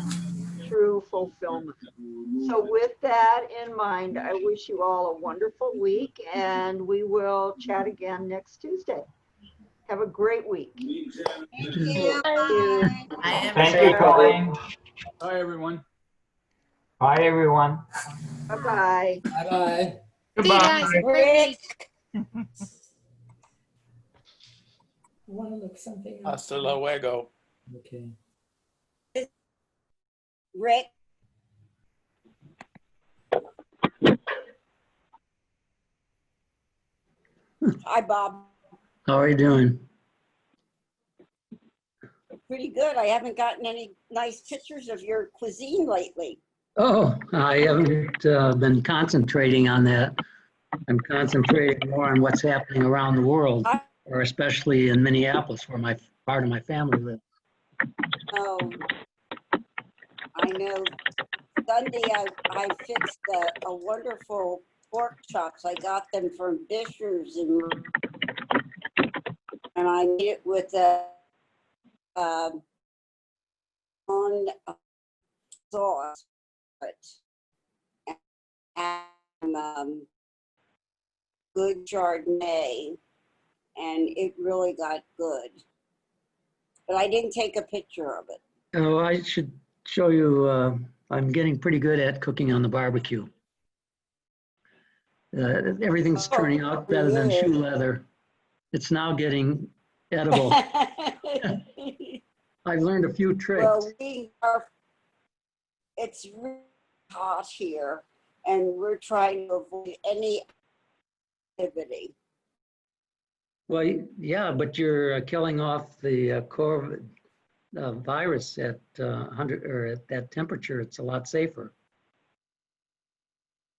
true fulfillment. So with that in mind, I wish you all a wonderful week, and we will chat again next Tuesday. Have a great week. Thank you. Thank you, Colleen. Bye, everyone. Bye, everyone. Bye-bye. Bye-bye. See you guys. Rick. I want to look something up. Hasta luego. Okay. Rick. Hi, Bob. How are you doing? Pretty good. I haven't gotten any nice pictures of your cuisine lately. Oh, I haven't been concentrating on that. I'm concentrating more on what's happening around the world, or especially in Minneapolis, where part of my family lives. Oh, I know. Sunday I fixed a wonderful pork chops. I got them from Bishers, and I made it with a on sauce, and good Chardonnay, and it really got good. But I didn't take a picture of it. Oh, I should show you. I'm getting pretty good at cooking on the barbecue. Everything's turning out better than shoe leather. It's now getting edible. I've learned a few tricks. Well, it's really hot here, and we're trying to avoid any activity. Well, yeah, but you're killing off the core virus at 100 or at that temperature. It's a lot safer.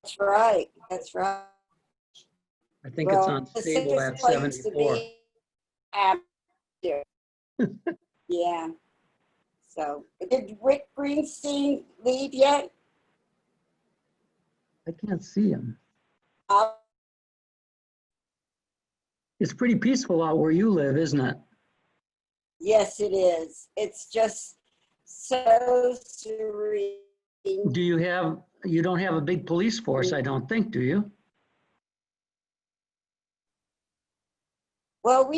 That's right. That's right. I think it's unstable at 74. Yeah. So, did Rick Greenstein leave yet? I can't see him. It's pretty peaceful out where you live, isn't it? Yes, it is. It's just so serene. You don't have a big police force, I don't think, do you? Well,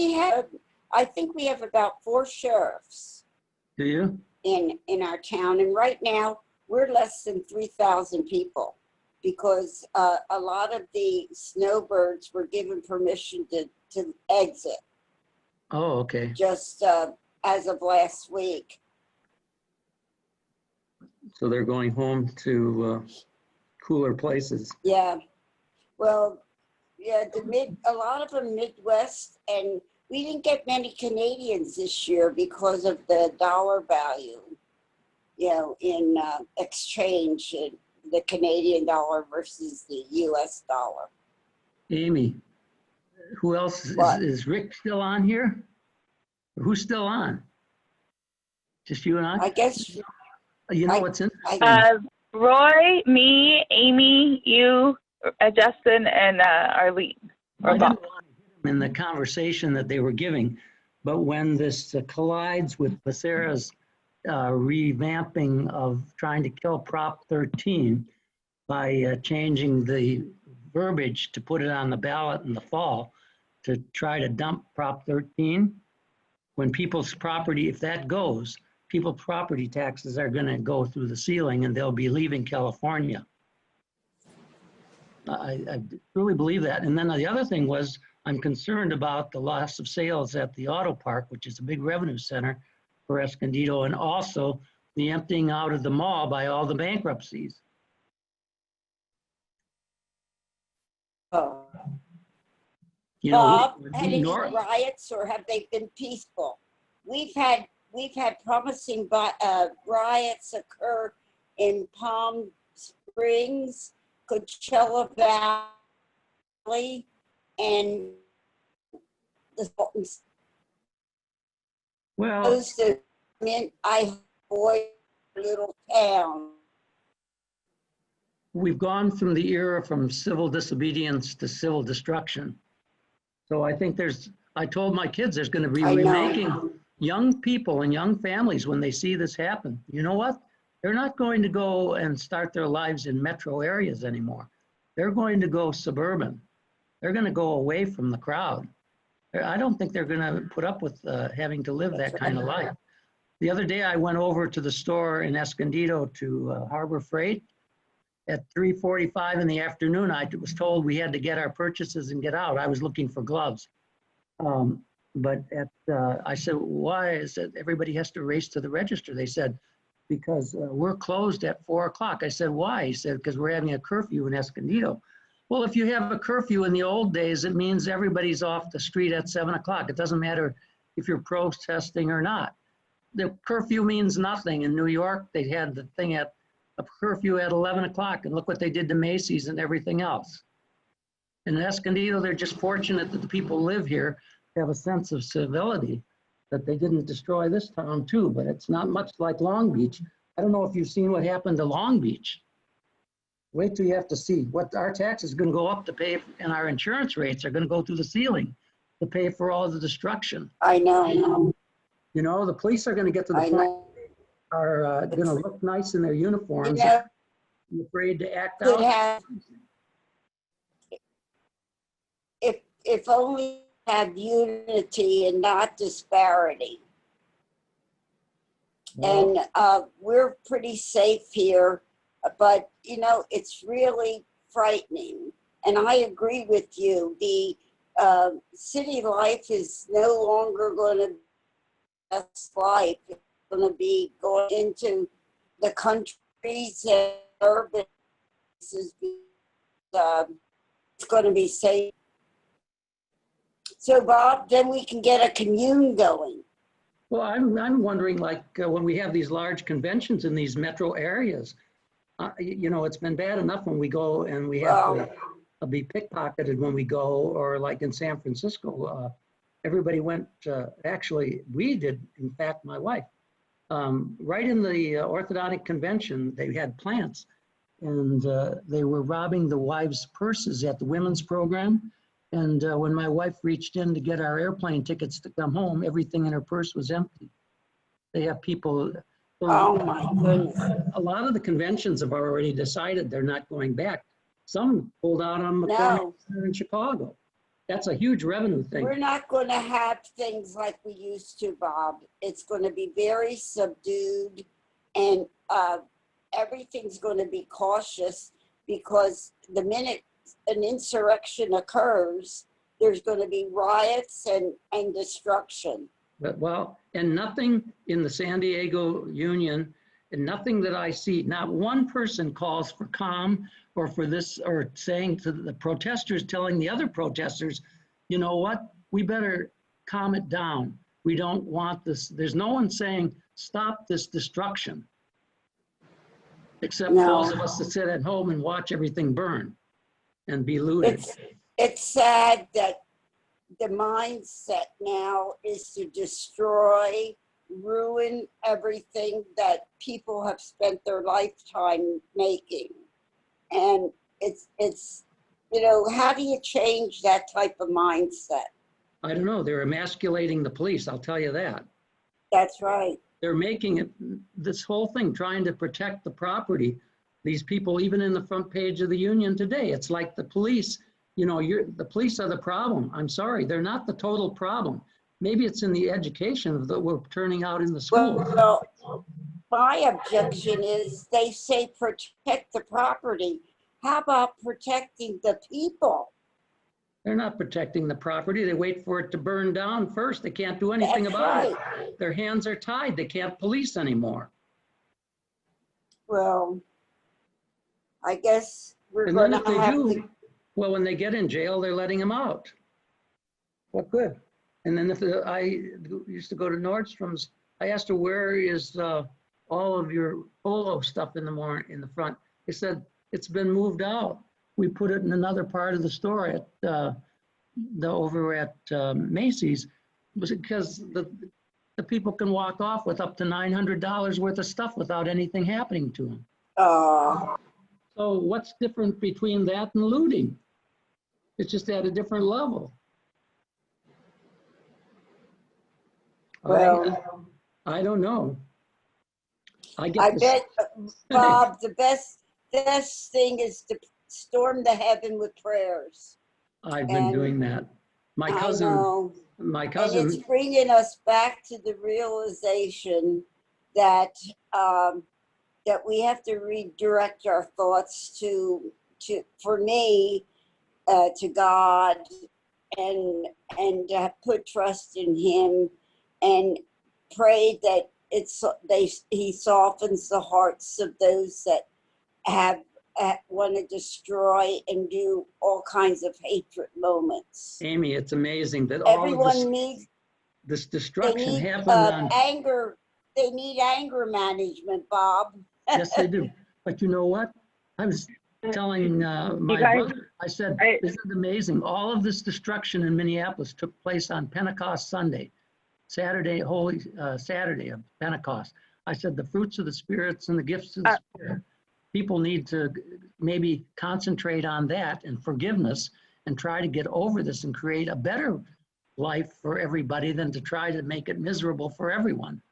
I think we have about 4 sheriffs. Do you? In our town, and right now we're less than 3,000 people because a lot of the snowbirds were given permission to exit. Oh, okay. Just as of last week. So they're going home to cooler places. Yeah. Well, yeah, a lot of them Midwest, and we didn't get many Canadians this year because of the dollar value, in exchange, the Canadian dollar versus the US dollar. Amy, who else is Rick still on here? Who's still on? Just you and I? I guess. What's interesting? Roy, me, Amy, you, Justin, and Arlene. I didn't want to hit them in the conversation that they were giving, but when this collides with Becerra's revamping of trying to kill Prop 13 by changing the verbiage to put it on the ballot in the fall to try to dump Prop 13, when people's property, if that goes, people's property taxes are going to go through the ceiling and they'll be leaving California. I truly believe that. And then the other thing was, I'm concerned about the loss of sales at the auto park, which is a big revenue center for Escondido, and also the emptying out of the mall by all the bankruptcies. Oh. You know, Bob, had any riots or have they been peaceful? We've had promising riots occur in Palm Springs, Coachella Valley, and the well, I avoid little town. We've gone from the era from civil disobedience to civil destruction. So I think I told my kids there's going to be remaking young people and young families when they see this happen. You know what? They're not going to go and start their lives in metro areas anymore. They're going to go suburban. They're going to go away from the crowd. I don't think they're going to put up with having to live that kind of life. The other day I went over to the store in Escondido to Harbor Freight. At 3:45 in the afternoon, I was told we had to get our purchases and get out. I was looking for gloves. But I said, why is it everybody has to race to the register? They said, because we're closed at 4 o'clock. I said, why? He said, because we're having a curfew in Escondido. Well, if you have a curfew in the old days, it means everybody's off the street at 7 o'clock. It doesn't matter if you're protesting or not. The curfew means nothing. In New York, they had the thing at a curfew at 11 o'clock, and look what they did to Macy's and everything else. In Escondido, they're just fortunate that the people live here have a sense of civility, that they didn't destroy this town too, but it's not much like Long Beach. I don't know if you've seen what happened to Long Beach. Wait till you have to see what our taxes are going to go up to pay, and our insurance rates are going to go through the ceiling to pay for all the destruction. I know. You know, the police are going to get to the point are going to look nice in their uniforms. You know, I'm afraid to act out. If only have unity and not disparity. And we're pretty safe here, but you know, it's really frightening. And I agree with you. The city life is no longer going to be best life. It's going to be going into the countries and urban places. It's going to be safe. So, Bob, then we can get a commune going. Well, I'm wondering, like, when we have these large conventions in these metro areas, you know, it's been bad enough when we go and we have to be pickpocketed when we go, or like in San Francisco, everybody went, actually, we did, in fact, my wife, right in the orthodontic convention, they had plants, and they were robbing the wives' purses at the women's program. And when my wife reached in to get our airplane tickets to come home, everything in her purse was empty. They have people. Oh my goodness. A lot of the conventions have already decided they're not going back. Some pulled out on McCormick in Chicago. That's a huge revenue thing. We're not going to have things like we used to, Bob. It's going to be very subdued, and everything's going to be cautious, because the minute an insurrection occurs, there's going to be riots and destruction. But, well, and nothing in the San Diego Union, and nothing that I see, not one person calls for calm or for this, or saying to the protesters, telling the other protesters, you know what, we better calm it down. We don't want this. There's no one saying, stop this destruction, except those of us that sit at home and watch everything burn and be looted. It's sad that the mindset now is to destroy, ruin everything that people have spent their lifetime making. And it's you know, how do you change that type of mindset? I don't know. They're emasculating the police, I'll tell you that. That's right. They're making it, this whole thing, trying to protect the property. These people, even in the front page of the Union today, it's like the police, you know, the police are the problem. I'm sorry, they're not the total problem. Maybe it's in the education that we're turning out in the schools. Well, my objection is they say protect the property. How about protecting the people? They're not protecting the property. They wait for it to burn down first. They can't do anything That's about right. it. Their hands are tied. They can't police anymore. Well, I guess we're And going then if to they have do, to. well, when they get in jail, they're letting them out. What good? And then if I used to go to Nordstrom's, I asked her, where is all of your polo stuff in the front? They said, it's been moved out. We put it in another part of the store at over at Macy's, because the people can walk off with up to $900 worth of stuff without anything happening to them. So what's different between that and looting? It's just at a different level. Well, I don't know. I bet, Bob, the best thing is to storm the heaven with prayers. I've been doing that. My cousin, and it's bringing us back to the realization that that we have to redirect our thoughts to for me, to God, and put trust in Him, and pray that He softens the hearts of those that have want to destroy and do all kinds of hatred moments. Amy, it's amazing that Everyone needs this destruction happened on anger. They need anger management, Bob. Yes, they do. But you know what? I was telling my brother, I said, isn't it amazing? All of this destruction in Minneapolis took place on Pentecost Sunday, Saturday, Holy Saturday of Pentecost. I said, the fruits of the spirits and the gifts of the Spirit. People need to maybe concentrate on that and forgiveness and try to get over this and create a better life for everybody than to try to make it miserable for everyone.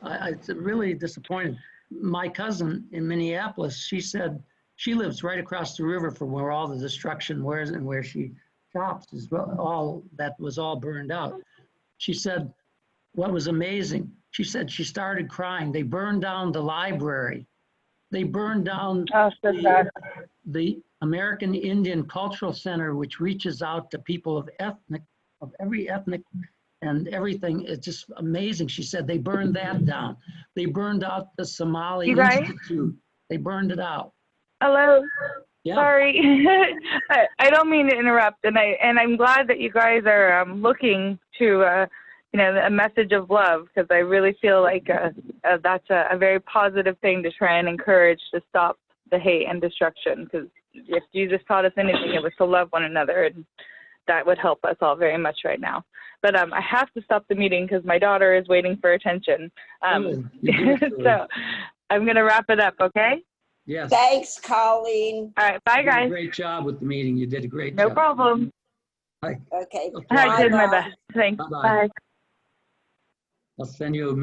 It's really disappointing. My cousin in Minneapolis, she said she lives right across the river from where all the destruction was and where she shops is all that was all burned out. She said, what was amazing, she said she started crying. They burned down the library. They burned down the American Indian Cultural Center, which reaches out to people of every ethnic and everything. It's just amazing. She said they burned that down. They burned out the Somali Institute. They burned it out. Hello. Yeah. Sorry, I don't mean to interrupt, and I'm glad that you guys are looking to a message of love, because I really feel like that's a very positive thing to try and encourage to stop the hate and destruction, because if Jesus taught us anything, it was to love one another, and that would help us all very much right now. But I have to stop the meeting because my daughter is waiting for attention. So I'm going to wrap it up, okay? Yes. Thanks, Colleen. All right, bye, guys. Great job with the meeting. You did a great job. No problem. Bye. Okay. I did my best. Thanks. Bye-bye. Bye. I'll send you a